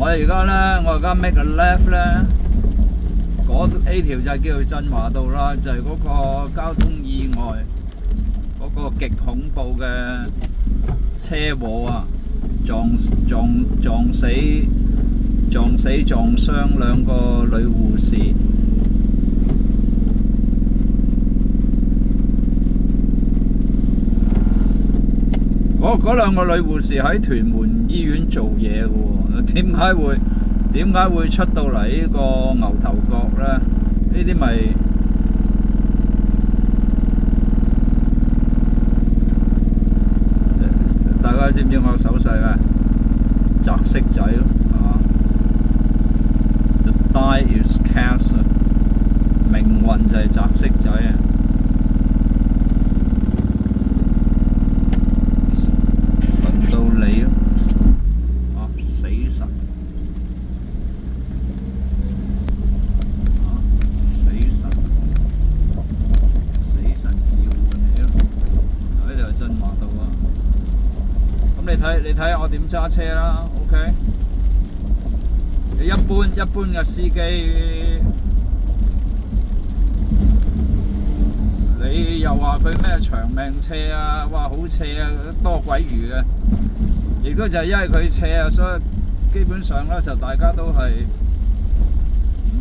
我而家咧，我而家 make a left 咧，呢條就叫做振華道啦，就係嗰個交通意外嗰個極恐怖嘅車禍啊，撞死撞傷兩個女護士。嗰兩個女護士喺屯門醫院做嘢嘅喎，點解會出到嚟呢個牛頭角咧？呢啲咪大家知唔知我手勢咩？擲色仔咯，係嘛 ？The die is cast， 命運就係擲色仔啊！輪到你咯，啊死神！你睇下我點揸車啦 ，OK？ 你一般嘅司機，你又話佢咩長命車啊，哇好斜啊，多鬼餘嘅。亦都就係因為佢斜啊，所以基本上咧就大家都係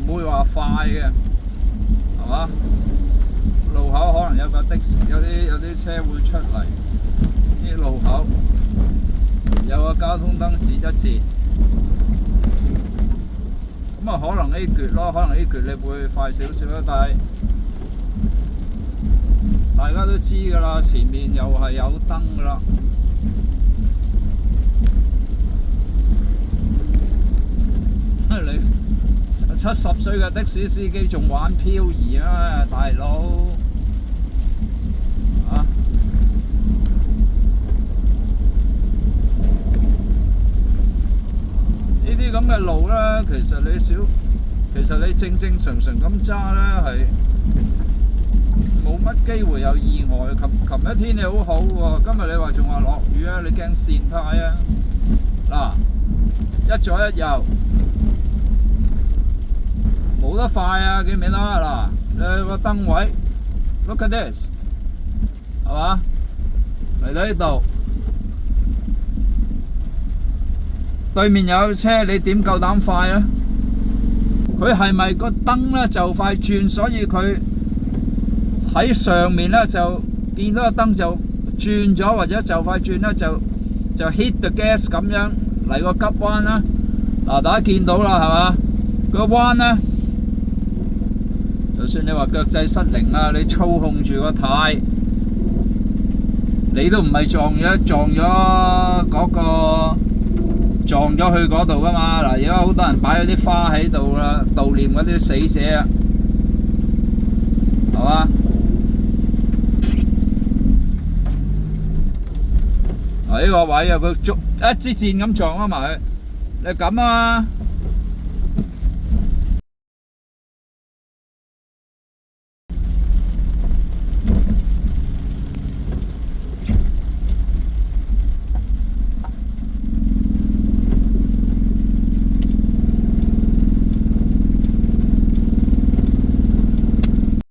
唔會話快嘅，係嘛？路口可能有架的士，有啲車會出嚟，啲路口。有個交通燈截一截，咁啊可能呢橛咯，可能呢橛你會快少少啦，但係大家都知㗎啦，前面又係有燈㗎啦。你70歲嘅的士司機仲玩漂移啊，大佬！呢啲咁嘅路咧，其實你正常咁揸咧，係冇乜機會有意外。琴日天氣好好喎，今日你話仲話落雨啊？你驚跣胎啊？嗱，一左一右，冇得快啊！記唔記得啊？嗱，個燈位 ，look at this， 係嘛？嚟到呢度。對面有車，你點夠膽快咧？佢係咪個燈咧就快轉，所以佢喺上面咧就見到個燈就轉咗，或者就快轉咧就 hit the gas 咁樣嚟個急彎啦。嗱，大家見到啦，係嘛？個彎咧，就算你話腳掣失靈啊，你操控住個軚，你都唔係撞咗嗰個。撞咗去嗰度噶嘛？嗱，而家好多人擺咗啲花喺度啦，悼念嗰啲死者啊，係嘛？呢個位啊，佢一支箭咁撞咗埋去，你咁啊？